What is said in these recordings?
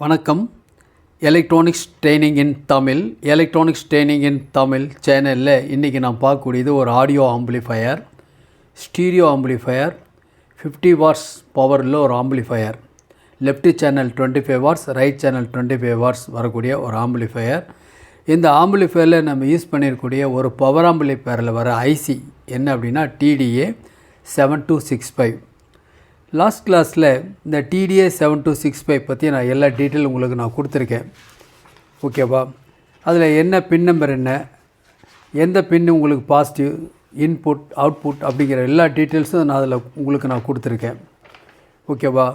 வணக்கம். Electronics training இன் தமிழ் சேனலில் இன்றைக்கி நான் பார்க்கக்கூடியது ஒரு audio amplifier, stereo amplifier, 50 watts பவரில் ஒரு amplifier. Left channel 25 watts, right channel 25 watts வரக்கூடிய ஒரு ஆம்பிளிஃபையர். இந்த ஆம்பிளிஃபையரில் நம்ம யூஸ் பண்ணியிருக்கக்கூடிய ஒரு பவர் ஆம்பிளிஃபையரில் வர ஐசி என்ன அப்படின்னா TDA 7265. லாஸ்ட் கிளாஸில் இந்த TDA 7265 பற்றி நான் எல்லா டீட்டெயில் உங்களுக்கு நான் கொடுத்துருக்கேன். ஓகேவா? அதில் என்ன பின் நம்பர், எந்த பின் உங்களுக்கு பாசிட்டிவ், இன்புட், அவுட்புட் அப்படிங்கிற எல்லா டீட்டெயில்ஸும் நான் அதில் உங்களுக்கு நான் கொடுத்துருக்கேன். ஓகேவா?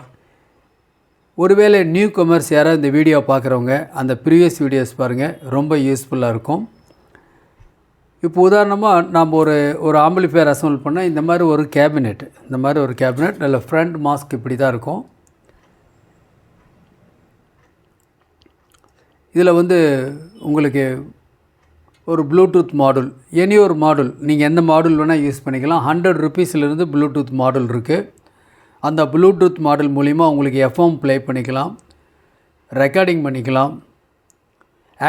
ஒருவேளை நியூ கமர்ஸ் யாராவது இந்த வீடியோ பார்க்குறவங்க அந்த ப்ரீவியஸ் வீடியோஸ் பாருங்கள், ரொம்ப யூஸ்ஃபுல்லாக இருக்கும். இப்போ உதாரணமாக நாம் ஒரு ஆம்பிளிஃபையர் அசம்பிள் பண்ணால் இந்த மாதிரி ஒரு கேபினெட், நல்ல ஃப்ரண்ட் மாஸ்க் இப்படி தான் இருக்கும். இதில் உங்களுக்கு ஒரு ப்ளூடூத் மாடுல், எனி ஒரு மாடுல், நீங்கள் எந்த மாடுல் வேணால் யூஸ் பண்ணிக்கலாம். 100 ருபீஸ்லேருந்து ப்ளூடூத் மாடுல் இருக்குது. அந்த ப்ளூடூத் மாடுல் மூலிமா உங்களுக்கு FM ப்ளே பண்ணிக்கலாம், ரெக்கார்டிங் பண்ணிக்கலாம்,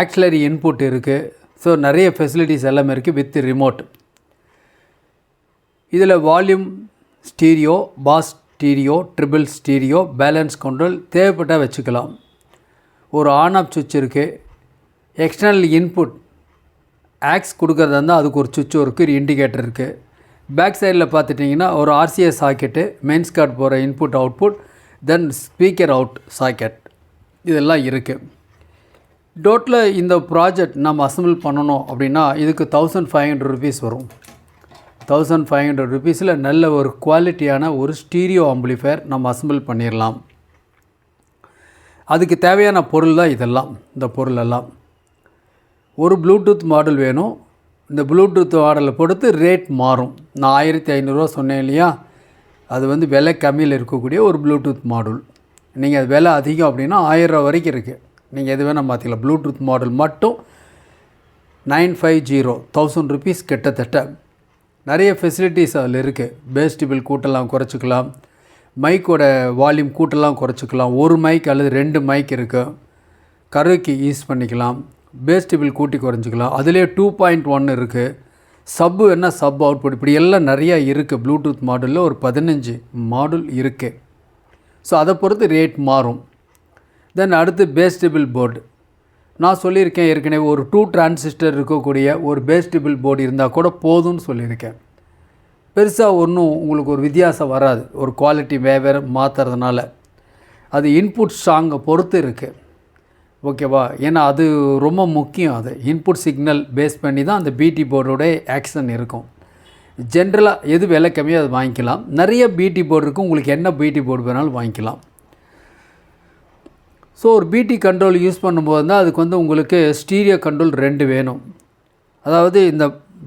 ஆக்சிலரி இன்புட் இருக்குது. ஸோ நிறைய ஃபெசிலிட்டிஸ் எல்லாமே இருக்குது வித் ரிமோட். இதில் volume stereo, bass stereo, treble stereo, balance control தேவைப்பட்டால் வச்சுக்கலாம். ஒரு ஆன் ஆஃப் சுவிட்ச் இருக்குது. எக்ஸ்டர்னல் இன்புட் ஆக்ஸ் கொடுக்குறதா இருந்தால் அதுக்கு ஒரு சுவிட்ச் இருக்குது, இண்டிகேட்டர் இருக்குது. பேக் சைடில் பார்த்துட்டிங்கன்னா ஒரு RCA சாக்கெட்டு, மெயின்ஸ் கார்டு போகிற இன்புட் அவுட்புட், தென் ஸ்பீக்கர் அவுட் சாக்கெட், இதெல்லாம் இருக்குது. டோட்டலாக இந்த ப்ராஜெக்ட் நம்ம அசம்பிள் பண்ணணும் அப்படின்னா இதுக்கு 1500 ருபீஸ் வரும். 1500 ருபீஸில் நல்ல ஒரு குவாலிட்டியான ஒரு ஸ்டீரியோ ஆம்பிளிஃபையர் நம்ம அசம்பிள் பண்ணிடலாம். அதுக்கு தேவையான பொருள் தான் இதெல்லாம். இந்த பொருளெல்லாம் ஒரு ப்ளூடூத் மாடல் வேணும். இந்த ப்ளூடூத் மாடலை பொறுத்து ரேட் மாறும். நான் 1500 சொன்னேன் இல்லையா, அது விலை கம்மியில் இருக்கக்கூடிய ஒரு ப்ளூடூத் மாடல். நீங்கள் அது விலை அதிகம் அப்படின்னா 1000 வரைக்கும் இருக்குது. நீங்கள் எது வேணால் மாற்றிக்கலாம். ப்ளூடூத் மாடல் மட்டும் 950, 1000 ருபீஸ் கிட்டத்தட்ட. நிறைய ஃபெசிலிட்டிஸ் அதில் இருக்குது. பேஸ் டிபிள் கூட்டலாம், குறைச்சிக்கலாம். மைக்கோட வால்யூம் கூட்டலாம், குறைச்சிக்கலாம். ஒரு மைக் அல்லது 2 மைக் இருக்குது. கருவிக்கு யூஸ் பண்ணிக்கலாம். பேஸ் டிபிள் கூட்டி குறைஞ்சிக்கலாம். அதிலே 2.1 இருக்குது. சப்பு என்ன, சப் அவுட்புட், இப்படி எல்லாம் நிறையா இருக்குது. ப்ளூடூத் மாடலில் ஒரு 15 மாடல் இருக்குது. ஸோ அதை பொறுத்து ரேட் மாறும். தென் அடுத்து பேஸ் டிபிள் போர்டு. நான் சொல்லியிருக்கேன் ஏற்கனவே, ஒரு 2 டிரான்சிஸ்டர் இருக்கக்கூடிய ஒரு பேஸ் டிபிள் போர்டு இருந்தால் கூட போதும்னு சொல்லியிருக்கேன். பெருசாக ஒன்றும் உங்களுக்கு ஒரு வித்தியாசம் வராது ஒரு குவாலிட்டி வேறு மாற்றுறதுனால. அது இன்புட் ஸ்ட்ராங்கை பொறுத்து இருக்குது. ஓகேவா? ஏன்னா அது ரொம்ப முக்கியம். அது இன்புட் சிக்னல் பேஸ் பண்ணி தான் அந்த பிடி போர்டோட ஆக்ஷன் இருக்கும். ஜென்ரலாக எது விலை கம்மியாக அது வாங்கிக்கலாம். நிறைய பிடி போர்டு இருக்கும். உங்களுக்கு என்ன பிடி போர்டு வேணாலும் வாங்கிக்கலாம். ஸோ ஒரு பிடி கண்ட்ரோல் யூஸ் பண்ணும்போது தான் அதுக்கு உங்களுக்கு ஸ்டீரியோ கண்ட்ரோல் 2 வேணும். அதாவது இந்த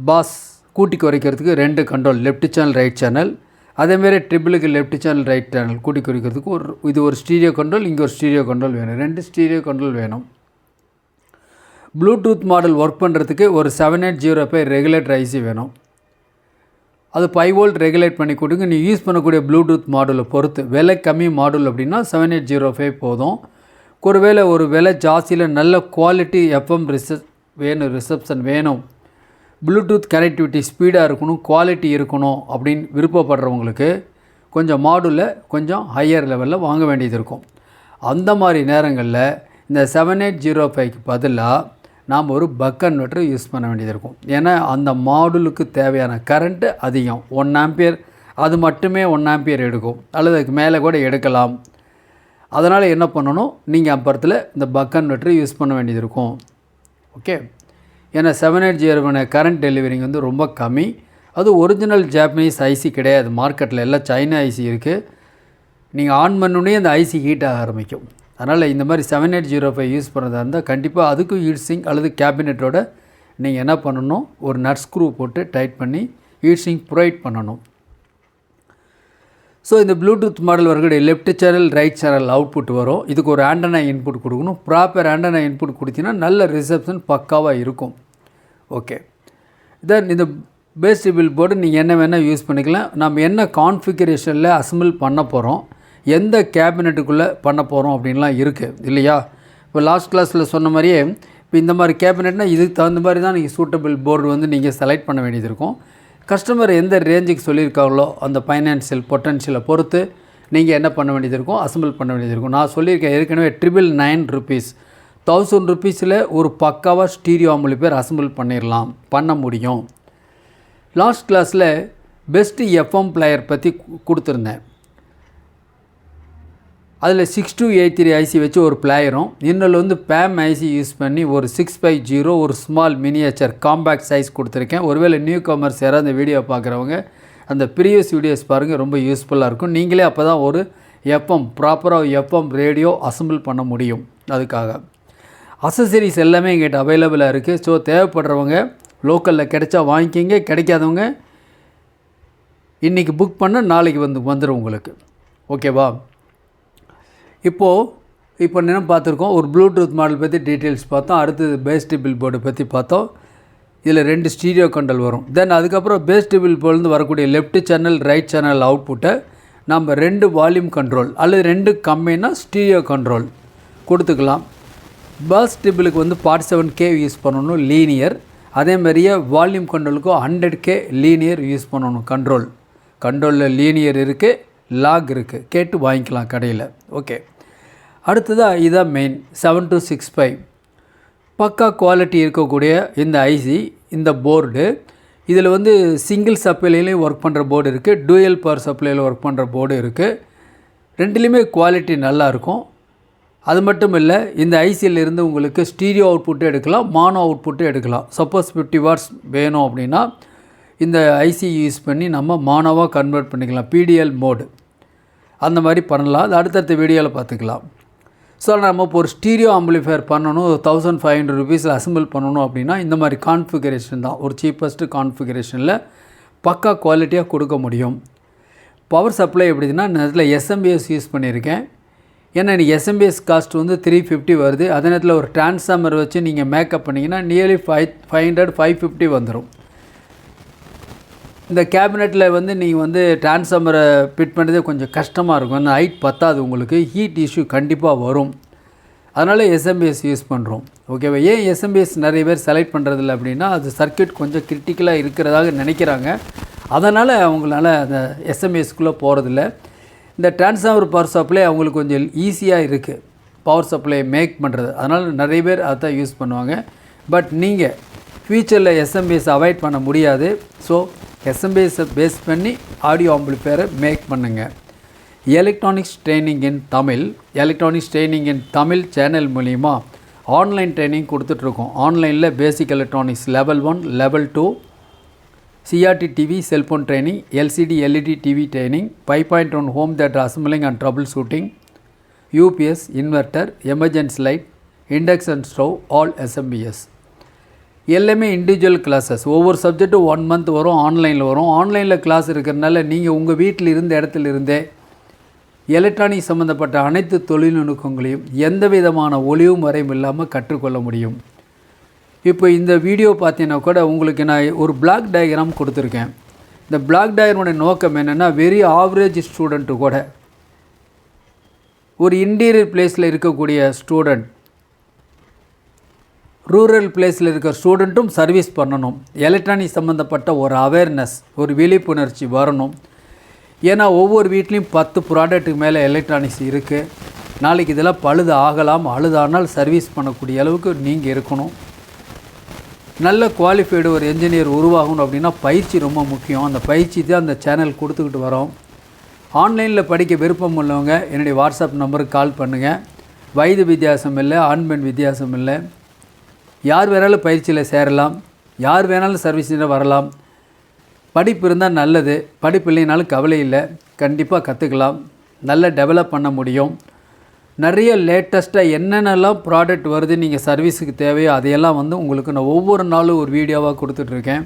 பாஸ் கூட்டி குறைக்கிறதுக்கு 2 control, left channel, right channel. அதேமாரி ட்ரிபிளுக்கு லெஃப்ட் சேனல், ரைட் சேனல் கூட்டி குறைக்கிறதுக்கு இது ஒரு ஸ்டீரியோ கண்ட்ரோல், இங்கே ஒரு ஸ்டீரியோ கண்ட்ரோல் வேணும். 2 ஸ்டீரியோ கண்ட்ரோல் வேணும். ப்ளூடூத் மாடல் ஒர்க் பண்ணுறதுக்கு ஒரு 7805 ரெகுலேட்டர் ஐசி வேணும். அது 5 வோல்ட் ரெகுலேட் பண்ணி கொடுங்க. நீ யூஸ் பண்ணக்கூடிய ப்ளூடூத் மாடலை பொறுத்து. விலை கம்மி மாடல் அப்படின்னா 7805 போதும். ஒருவேளை ஒரு விலை ஜாஸ்தியில் நல்ல குவாலிட்டி FM ரிசப்ஷன் வேணும், ப்ளூடூத் கனெக்டிவிட்டி ஸ்பீடாக இருக்கணும், குவாலிட்டி இருக்கணும் அப்படின்னு விருப்பப்படுறவங்களுக்கு கொஞ்சம் மாடுலில் கொஞ்சம் ஹையர் லெவலில் வாங்க வேண்டியது இருக்கும். அந்த மாதிரி நேரங்களில் இந்த 7805க்கு பதிலாக நாம் ஒரு பக் கன்வெர்ட்டர் யூஸ் பண்ண வேண்டியது இருக்கும். ஏன்னா அந்த மாடுலுக்கு தேவையான கரண்ட்டு அதிகம். 1 ஆம்பியர், அது மட்டுமே 1 ஆம்பியர் எடுக்கும், அல்லது அதுக்கு மேலே கூட எடுக்கலாம். அதனால் என்ன பண்ணணும், நீங்கள் அப்புறத்தில் இந்த பக் கன்வெர்ட்டர் யூஸ் பண்ண வேண்டியது இருக்கும். ஓகே? ஏன்னா 7805 கரண்ட் டெலிவரிங் ரொம்ப கம்மி. அது ஒரிஜினல் ஜாப்பனீஸ் ஐசி கிடையாது. மார்க்கெட்டில் எல்லாம் சைனா ஐசி இருக்குது. நீங்கள் ஆன் பண்ணோடனே அந்த ஐசி ஹீட் ஆக ஆரம்பிக்கும். அதனால் இந்த மாதிரி 7805 யூஸ் பண்ணுறதா இருந்தால் கண்டிப்பாக அதுக்கும் ஹீட் சிங்க் அல்லது கேபினெட்டோட நீங்கள் என்ன பண்ணணும், ஒரு நட் ஸ்க்ரூ போட்டு டைட் பண்ணி ஹீட் சிங்க் ப்ரொவைட் பண்ணணும். ஸோ இந்த ப்ளூடூத் மாடல் வரக்கூடிய left channel, right channel output வரும். இதுக்கு ஒரு ஆண்டனா இன்புட் கொடுக்கணும். ப்ராப்பர் ஆண்டனா இன்புட் கொடுத்தீங்கன்னா நல்ல ரிசப்ஷன் பக்காவாக இருக்கும். ஓகே. தென் இந்த பேஸ் டிபிள் போர்டு நீங்கள் என்ன வேணால் யூஸ் பண்ணிக்கலாம். நம்ம என்ன கான்ஃபிகரேஷனில் அசம்பிள் பண்ண போகிறோம், எந்த கேபினெட்டுக்குள்ளே பண்ண போகிறோம் அப்படின்லாம் இருக்குது இல்லையா. இப்போ லாஸ்ட் கிளாஸில் சொன்ன மாதிரியே இப்போ இந்த மாதிரி கேபினெட்னால் இதுக்கு தகுந்த மாதிரி தான் நீங்கள் சூட்டபிள் போர்டு வந்து நீங்கள் செலக்ட் பண்ண வேண்டியது இருக்கும். கஸ்டமர் எந்த ரேஞ்சுக்கு சொல்லியிருக்காங்களோ அந்த ஃபைனான்ஷியல் பொட்டன்ஷியலை பொறுத்து நீங்கள் என்ன பண்ண வேண்டியது இருக்கும், அசம்பிள் பண்ண வேண்டியது இருக்கும். நான் சொல்லியிருக்கேன் ஏற்கனவே ₹999 ₹1000 ஒரு பக்காவாக ஸ்டீரியோ ஆம்பிளிஃபையர் அசம்பிள் பண்ண முடியும். லாஸ்ட் கிளாஸில் பெஸ்ட்டு எஃப்எம் பிளேயர் பற்றி கொடுத்துருந்தேன். அதில் 6283 ஐசி வச்சு ஒரு பிளேயரும், இன்னொரு வந்து பேம் ஐசி யூஸ் பண்ணி ஒரு 650 ஒரு ஸ்மால் மினியேச்சர் காம்பேக்ட் சைஸ் கொடுத்துருக்கேன். ஒருவேளை நியூ கமர்ஸ் யாராவது அந்த வீடியோ பார்க்குறவங்க அந்த ப்ரீவியஸ் வீடியோஸ் பாருங்கள், ரொம்ப யூஸ்ஃபுல்லாக இருக்கும். நீங்களே அப்போ தான் ஒரு எஃப்எம் ப்ராப்பராக எஃப்எம் ரேடியோ அசம்பிள் பண்ண முடியும். அதுக்காக அசசரிஸ் எல்லாமே எங்கிட்ட அவைலபிளாக இருக்குது. ஸோ தேவைப்படுறவங்க லோக்கலில் கிடைச்சா வாங்கிக்கிங்க, கிடைக்காதவங்க இன்றைக்கி புக் பண்ண நாளைக்கு வந்துடும் உங்களுக்கு. ஓகேவா. இப்போ என்ன பார்த்துருக்கோம், ஒரு ப்ளூடூத் மாடல் பற்றி டீட்டெயில்ஸ் பார்த்தோம். அடுத்தது பேஸ் டிபிள் போர்டு பற்றி பார்த்தோம். இதில் 2 ஸ்டீரியோ கண்ட்ரோல் வரும். தென் அதுக்கப்புறம் பேஸ் டிபிள் போர்டுலேருந்து வரக்கூடிய லெஃப்ட் சேனல் ரைட் சேனல் அவுட்புட்டை நம்ம 2 வால்யூம் கண்ட்ரோல் அல்லது 2 கம்மின்னா ஸ்டீரியோ கண்ட்ரோல் கொடுத்துக்கலாம். பேஸ் டிபிளுக்கு வந்து 47K யூஸ் பண்ணணும் லீனியர். அதே மாதிரியே வால்யூம் கண்ட்ரோலுக்கும் 100K லீனியர் யூஸ் பண்ணணும். கண்ட்ரோலில் லீனியர் இருக்குது, லாக் இருக்குது, கேட்டு வாங்கிக்கலாம் கடையில். ஓகே. அடுத்ததாக இதான் மெயின் 7265 பக்கா குவாலிட்டி இருக்கக்கூடிய இந்த ஐசி, இந்த போர்டு. இதில் வந்து சிங்கிள் சப்ளைலையும் ஒர்க் பண்ணுற போர்டு இருக்குது, டூயல் பவர் சப்ளையில் ஒர்க் பண்ணுற போர்டு இருக்குது. ரெண்டுலேயுமே குவாலிட்டி நல்லாயிருக்கும். அது மட்டும் இல்லை, இந்த ஐசியிலிருந்து உங்களுக்கு ஸ்டீரியோ அவுட்புட்டு எடுக்கலாம், மானோ அவுட்புட்டு எடுக்கலாம். சப்போஸ் 50 வாட்ஸ் வேணும் அப்படின்னா இந்த ஐசி யூஸ் பண்ணி நம்ம மானோவாக கன்வெர்ட் பண்ணிக்கலாம், PDL மோடு அந்த மாதிரி பண்ணலாம். அது அடுத்தடுத்த வீடியோவில் பார்த்துக்கலாம். ஸோ நம்ம இப்போ ஒரு ஸ்டீரியோ ஆம்பிளிஃபையர் பண்ணணும், ₹1500 அசம்பிள் பண்ணணும் அப்படின்னா இந்த மாதிரி கான்ஃபிகரேஷன் தான் ஒரு சீப்பஸ்ட்டு கான்ஃபிகரேஷனில் பக்கா குவாலிட்டியாக கொடுக்க முடியும். பவர் சப்ளை எப்படின்னா நான் இதில் SMBS யூஸ் பண்ணியிருக்கேன். ஏன்னா எனக்கு SMBS காஸ்ட் வந்து 350 வருது. அதே நேரத்தில் ஒரு டிரான்ஸ்ஃபார்மர் வச்சு நீங்கள் மேக்கப் பண்ணிங்கன்னா நியர்லி 550 வந்துடும். இந்த கேபினெட்டில் வந்து நீங்கள் வந்து டிரான்ஸ்ஃபார்மரை ஃபிட் பண்ணுறதே கொஞ்சம் கஷ்டமாக இருக்கும். அந்த ஹைட் பத்தாது, உங்களுக்கு ஹீட் இஷ்யூ கண்டிப்பாக வரும். அதனால் SMBS யூஸ் பண்ணுறோம். ஓகேவா. ஏன் SMBS நிறைய பேர் செலக்ட் பண்ணுறதில்ல அப்படின்னா அது சர்க்யூட் கொஞ்சம் கிரிட்டிக்கலாக இருக்கிறதாக நினைக்கிறாங்க. அதனால் அவங்களால அந்த SMBSக்குள்ளே போகிறதில்ல. இந்த டிரான்ஸ்ஃபார்மர் பவர் சப்ளை அவங்களுக்கு கொஞ்சம் ஈஸியாக இருக்குது பவர் சப்ளை மேக் பண்ணுறது. அதனால் நிறைய பேர் அதை தான் யூஸ் பண்ணுவாங்க. பட் நீங்கள் ஃபியூச்சரில் SMBS அவாய்ட் பண்ண முடியாது. ஸோ SMBS பேஸ் பண்ணி ஆடியோ ஆம்பிளிஃபையரை மேக் பண்ணுங்கள். எலக்ட்ரானிக்ஸ் ட்ரைனிங் இன் தமிழ் சேனல் மூலிமா ஆன்லைன் ட்ரைனிங் கொடுத்துட்ருக்கோம். ஆன்லைனில் பேசிக் electronics level 1 level 2 CRT TV cellphone training, LCD LED TV training, 5.1 home theatre assembling and trouble shooting, UPS inverter, emergency light, induction stove, all SMBS. எல்லாமே individual classes. ஒவ்வொரு சப்ஜெக்ட்டும் 1 month வரும், ஆன்லைனில் வரும். ஆன்லைனில் class இருக்கிறதுனால நீங்கள் உங்கள் வீட்டில் இருந்த இடத்துல இருந்தே எலக்ட்ரானிக் சம்மந்தப்பட்ட அனைத்து தொழில்நுட்பங்களையும் எந்த விதமான ஒளிவு மறைவும் இல்லாமல் கற்றுக்கொள்ள முடியும். இப்போ இந்த வீடியோ பார்த்தீங்கன்னா கூட உங்களுக்கு நான் ஒரு பிளாக் டயக்ராம் கொடுத்துருக்கேன். இந்த பிளாக் டயக்ராமுடைய நோக்கம் என்னென்னா வெரி ஆவரேஜ் ஸ்டூடெண்ட்டு கூட ஒரு இன்டீரியர் பிளேஸில் இருக்கக்கூடிய ஸ்டூடெண்ட், ரூரல் பிளேஸில் இருக்கிற ஸ்டூடெண்ட்டும் சர்வீஸ் பண்ணணும். எலக்ட்ரானிக் சம்மந்தப்பட்ட ஒரு அவேர்னஸ், ஒரு விழிப்புணர்ச்சி வரணும். ஏன்னா ஒவ்வொரு வீட்லேயும் 10 ப்ராடக்ட்டுக்கு மேலே எலக்ட்ரானிக்ஸ் இருக்குது. நாளைக்கு இதெல்லாம் பழுது ஆகலாம், அழுதானால் சர்வீஸ் பண்ணக்கூடிய அளவுக்கு நீங்கள் இருக்கணும். நல்ல குவாலிஃபைடு ஒரு என்ஜினியர் உருவாகணும் அப்படின்னா பயிற்சி ரொம்ப முக்கியம். அந்த பயிற்சி தான் அந்த சேனல் கொடுத்துக்கிட்டு வரோம். ஆன்லைனில் படிக்க விருப்பம் உள்ளவங்க என்னுடைய வாட்ஸ்அப் நம்பருக்கு கால் பண்ணுங்கள். வயது வித்தியாசம் இல்லை, ஆண் பெண் வித்தியாசம் இல்லை. யார் வேணாலும் பயிற்சியில் சேரலாம், யார் வேணாலும் சர்வீஸில் வரலாம். படிப்பு இருந்தால் நல்லது, படிப்பு இல்லைனாலும் கவலை இல்லை, கண்டிப்பாக கற்றுக்கலாம், நல்லா டெவலப் பண்ண முடியும். நிறைய லேட்டஸ்ட்டாக என்னென்னலாம் ப்ராடக்ட் வருது நீங்கள் சர்வீஸுக்கு தேவையோ அதையெல்லாம் வந்து உங்களுக்கு நான் ஒவ்வொரு நாளும் ஒரு வீடியோவாக கொடுத்துட்ருக்கேன்.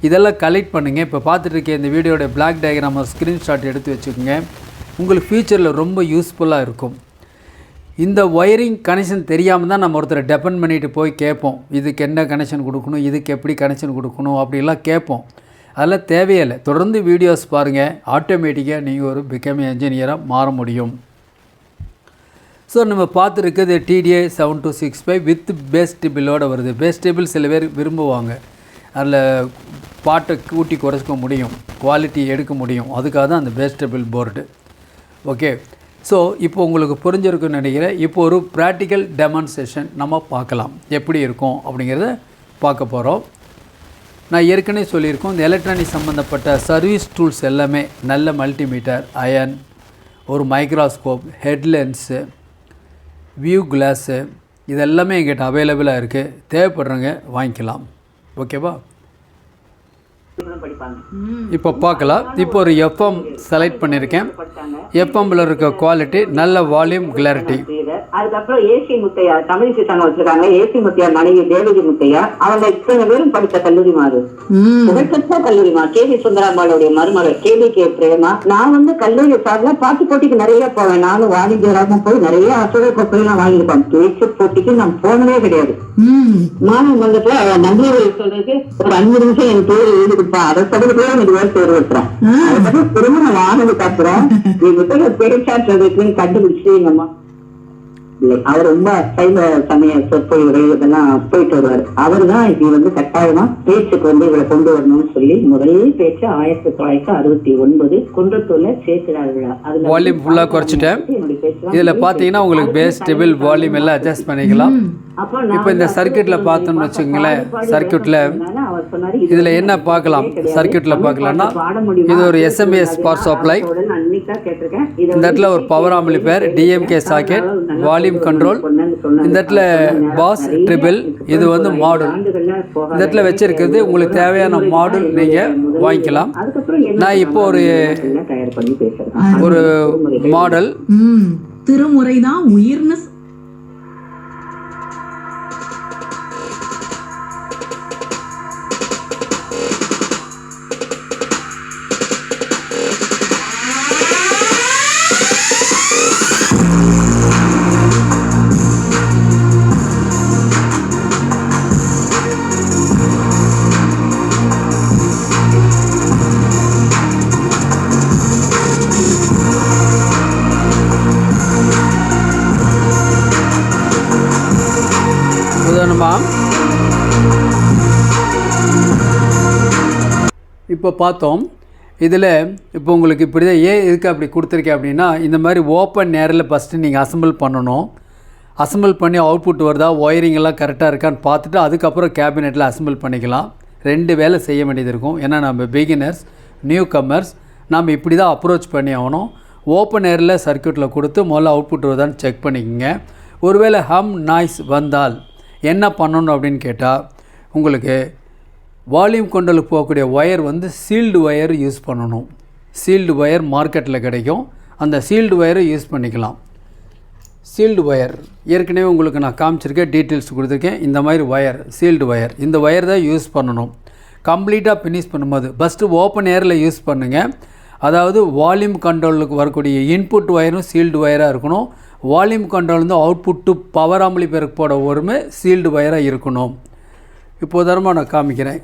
இதெல்லாம் கலெக்ட் பண்ணுங்கள். இப்போ பார்த்துட்ருக்கேன் இந்த வீடியோட பிளாக் டயக்ராம் ஸ்க்ரீன்ஷாட் எடுத்து வச்சுக்கோங்க. உங்களுக்கு ஃபியூச்சரில் ரொம்ப யூஸ்ஃபுல்லாக இருக்கும். இந்த ஒயரிங் கனெக்ஷன் தெரியாமல் தான் நம்ம ஒருத்தரை டெபெண்ட் பண்ணிட்டு போய் கேட்போம். இதுக்கு என்ன கனெக்ஷன் கொடுக்கணும், இதுக்கு எப்படி கனெக்ஷன் கொடுக்கணும் அப்படிலாம் கேட்போம். அதெல்லாம் தேவையில்லை. தொடர்ந்து வீடியோஸ் பாருங்கள், ஆட்டோமேட்டிக்காக நீங்கள் ஒரு பிகம் என்ஜினியராக மாற முடியும். ஸோ நம்ம பார்த்துருக்குது TDI 7265 வித் பேஸ் டேபிளோடு வருது. பேஸ் டேபிள் சில பேர் விரும்புவாங்க, அதில் பாட்டை கூட்டி குறைச்சிக்க முடியும், குவாலிட்டி எடுக்க முடியும். அதுக்காக தான் அந்த base table board. Okay, so இப்போ உங்களுக்கு புரிஞ்சிருக்குன்னு நினைக்கிறேன். இப்போ ஒரு ப்ராக்டிக்கல் டெமான்ஸ்ட்ரேஷன் நம்ம பார்க்கலாம், எப்படி இருக்கும் அப்படிங்கிறத பார்க்க போகிறோம். நான் ஏற்கனவே சொல்லியிருக்கோம், இந்த எலக்ட்ரானிக் சம்மந்தப்பட்ட சர்வீஸ் டூல்ஸ் எல்லாமே நல்ல மல்டிமீட்டர், அயன், ஒரு மைக்ரோஸ்கோப், ஹெட்லென்ஸு, வியூ கிளாஸு, இதெல்லாமே எங்கிட்ட அவைலபிளாக இருக்குது. தேவைப்படுறவங்க வாங்கிக்கலாம். ஓகேவா? இப்போ பார்க்கலாம். இப்போ ஒரு எஃப்எம் செலக்ட் பண்ணியிருக்கேன். எஃப்எம்மில் இருக்க குவாலிட்டி நல்ல வால்யூம், கிளாரிட்டி. அதுக்கப்புறம் ஏசி முத்தையா தமிழ் சீட்டாங்க வச்சிருக்காங்க. ஏசி முத்தையா மனைவி தேவகி முத்தையா, அவங்க இத்தனை பேரும் படித்த கல்லூரி மாறு, புகழ்பெற்ற கல்லூரி மா KV சுந்தராம்பாளுடைய மருமகள் KBK பிரேமா. நான் வந்து கல்லூரி சார்ல பாட்டு போட்டிக்கு நிறைய போவேன். நானும் வாணிஜராக போய் நிறைய அசுர கோப்பையெல்லாம் வாங்கியிருப்பேன். பேச்சு போட்டிக்கு நான் போனதே கிடையாது. மாணவ மன்றத்துல நன்றியை சொல்றதுக்கு ஒரு 5 நிமிஷம் என் தோழி எழுதி கொடுப்பா. அதை சொல்றதுக்கு எனக்கு வேறு பேர் வைக்கிறேன். அதை பத்தி திருமணம் ஆனதுக்கு அப்புறம் நீ புத்தக பேச்சாற்றுறதுக்குன்னு கண்டுபிடிச்சு எங்கம்மா அவர் ரொம்ப சைவ சமய சொற்பொழிவுகள் இதெல்லாம் போயிட்டு வருவார். அவர் தான் இப்ப வந்து கட்டாயமா பேச்சுக்கு வந்து இவளை கொண்டு வரணும்னு சொல்லி முதல் பேச்சு 1969 குன்றத்தூர்ல சேர்க்கிறார் விழா. அதுல வால்யூம் ஃபுல்லா குறைச்சிட்டேன். இதுல பாத்தீங்கன்னா உங்களுக்கு பேஸ் டேபிள் வால்யூம் எல்லாம் அட்ஜஸ்ட் பண்ணிக்கலாம். இப்போ இந்த சர்க்கியூட்டில் பார்த்தோம்னு வச்சுக்கோங்களேன், சர்க்கியூட்டில் இதில் என்ன பார்க்கலாம், சர்க்கியூட்டில் பார்க்கலாம்னா இது ஒரு SMS பவர் சப்ளை, இந்த இடத்துல ஒரு power amplifier, DMK socket, volume control, இந்த இடத்துல பாஸ் ட்ரிபிள், இது வந்து மாடல். இந்த இடத்துல வச்சிருக்கிறது உங்களுக்கு தேவையான மாடல் நீங்கள் வாங்கிக்கலாம். நான் இப்போ ஒரு மாடல் திருமுறை தான் உயிர்னு இப்போ பார்த்தோம். இதில் இப்போ உங்களுக்கு இப்படி தான் எதுக்கு அப்படி கொடுத்துருக்கேன் அப்படின்னா, இந்த மாதிரி ஓப்பன் நேரில் ஃபஸ்ட்டு நீங்கள் அசம்பிள் பண்ணணும். அசம்பிள் பண்ணி அவுட்புட் வருதா, ஒயரிங் எல்லாம் கரெக்டாக இருக்கான்னு பார்த்துட்டு அதுக்கப்புறம் கேபினெட்டில் அசம்பிள் பண்ணிக்கலாம். 2 வேலை செய்ய வேண்டியது இருக்கும். ஏன்னா நம்ம பிகினர்ஸ், நியூ கம்மர்ஸ், நம்ம இப்படி தான் அப்ரோச் பண்ணி ஆகணும். ஓப்பன் ஏரில் சர்க்கியூட்டில் கொடுத்து முதல்ல அவுட்புட் வருதான்னு செக் பண்ணிக்கோங்க. ஒருவேளை ஹம் நாய்ஸ் வந்தால் என்ன பண்ணணும் அப்படின்னு கேட்டால், உங்களுக்கு வால்யூம் கண்ட்ரோலுக்கு போகக்கூடிய ஒயர் வந்து சீல்டு ஒயர் யூஸ் பண்ணணும். சீல்டு ஒயர் மார்க்கெட்டில் கிடைக்கும், அந்த சீல்டு ஒயரை யூஸ் பண்ணிக்கலாம். சீல்டு ஒயர் ஏற்கனவே உங்களுக்கு நான் காமிச்சிருக்கேன், டீட்டெயில்ஸ் கொடுத்துருக்கேன். இந்த மாதிரி ஒயர் சீல்டு ஒயர், இந்த ஒயர் தான் யூஸ் பண்ணணும். கம்ப்ளீட்டாக ஃபினிஷ் பண்ணும்போது ஃபஸ்ட்டு ஓப்பன் ஏரில் யூஸ் பண்ணுங்கள். அதாவது வால்யூம் கண்ட்ரோலுக்கு வரக்கூடிய இன்புட் ஒயரும் சீல்டு ஒயராக இருக்கணும். வால்யூம் கண்ட்ரோல் வந்து அவுட்புட் டு பவர் ஆம்பிளிஃபையருக்கு போட ஒருமே சீல்டு ஒயராக இருக்கணும். இப்போ உதாரணமாக நான் காமிக்கிறேன்.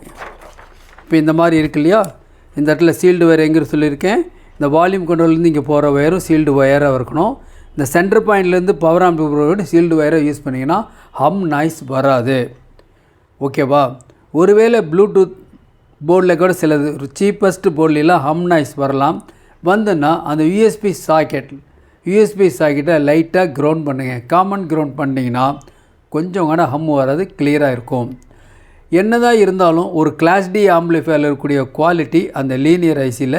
இப்போ இந்த மாதிரி இருக்கு இல்லையா, இந்த இடத்துல சீல்டு ஒயர் எங்கே சொல்லியிருக்கேன். இந்த வால்யூம் கண்ட்ரோல்லேருந்து இங்கே போகிற ஒயரும் சீல்டு ஒயராக இருக்கணும். இந்த சென்டர் பாயிண்ட்லேருந்து பவர் ஆம்பிளிஃபையரோடு சீல்டு ஒயரை யூஸ் பண்ணிங்கன்னா ஹம் நாய்ஸ் வராது. ஓகேவா? ஒருவேளை ப்ளூடூத் போர்டில் கூட சிலது சீப்பஸ்ட் போர்ட்லாம் ஹம் நாய்ஸ் வரலாம். வந்துன்னா அந்த யூஎஸ்பி சாக்கெட்டை லைட்டாக கிரவுண்ட் பண்ணுங்கள். காமன் கிரவுண்ட் பண்ணிங்கன்னா கொஞ்சம் கூட ஹம் வராது, கிளியராக இருக்கும். என்னதான் இருந்தாலும் ஒரு கிளாஸ் டி ஆம்பிளிஃபையரில் இருக்கக்கூடிய குவாலிட்டி அந்த லீனியர் ஐசியில்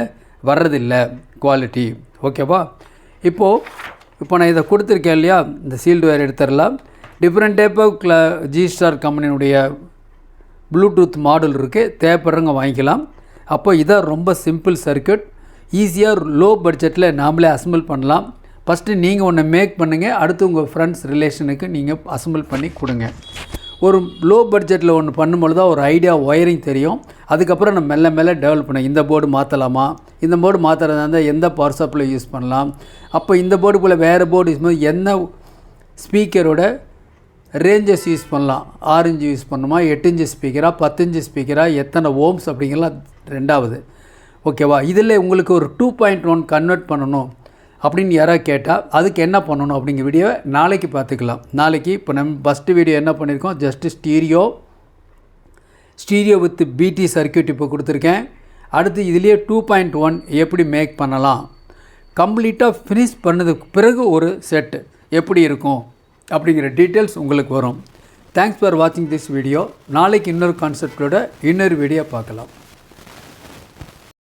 வர்றதில்லை குவாலிட்டி. ஓகேவா? இப்போ நான் இதை கொடுத்துருக்கேன் இல்லையா, இந்த சீல்டு ஒயர் எடுத்துடலாம். டிஃப்ரெண்ட் டைப் ஆஃப் ஜிஸ்டார் கம்பெனியுடைய ப்ளூடூத் மாடல் இருக்குது, தேவைப்படுறவங்க வாங்கிக்கலாம். அப்போ இதான் ரொம்ப சிம்பிள் சர்க்கியூட், ஈஸியாக லோ பட்ஜெட்டில் நாமளே அசம்பிள் பண்ணலாம். ஃபஸ்ட்டு நீங்கள் ஒன்று மேக் பண்ணுங்கள், அடுத்து உங்கள் ஃப்ரெண்ட்ஸ் ரிலேஷனுக்கு நீங்கள் அசம்பிள் பண்ணி கொடுங்க. ஒரு லோ பட்ஜெட்டில் ஒன்று பண்ணும்போது தான் ஒரு ஐடியா ஒயரிங் தெரியும். அதுக்கப்புறம் நம்ம மெல்ல மெல்ல டெவலப் பண்ண இந்த போர்டு மாற்றலாமா, இந்த போர்டு மாற்றுறதா இருந்தால் எந்த பவர் சப்ளை யூஸ் பண்ணலாம், அப்போ இந்த போர்டு போல் வேறு போர்டு யூஸ் பண்ணி என்ன ஸ்பீக்கரோட ரேஞ்சஸ் யூஸ் பண்ணலாம், 6 இன்ச் யூஸ் பண்ணுமா, 8 இன்ச் ஸ்பீக்கரா, 10 இன்ச் ஸ்பீக்கரா, எத்தனை ஓம்ஸ் அப்படிங்கலாம் ரெண்டாவது. ஓகேவா? இதில் உங்களுக்கு ஒரு 2.1 கன்வெர்ட் பண்ணணும் அப்படின்னு யாராவது கேட்டால் அதுக்கு என்ன பண்ணணும் அப்படிங்கிற வீடியோவை நாளைக்கு பார்த்துக்கலாம். நாளைக்கு இப்போ நம்ம ஃபஸ்ட்டு வீடியோ என்ன பண்ணியிருக்கோம், ஜஸ்ட்டு ஸ்டீரியோ வித் பிடி சர்க்யூட் இப்போ கொடுத்துருக்கேன். அடுத்து இதுலேயே 2.1 எப்படி மேக் பண்ணலாம், கம்ப்ளீட்டாக ஃபினிஷ் பண்ணதுக்கு பிறகு ஒரு செட் எப்படி இருக்கும் அப்படிங்கிற டீட்டெயில்ஸ் உங்களுக்கு வரும். தேங்க்ஸ் ஃபார் வாட்சிங் திஸ் வீடியோ. நாளைக்கு இன்னொரு கான்செப்டோட இன்னொரு வீடியோ பார்க்கலாம்.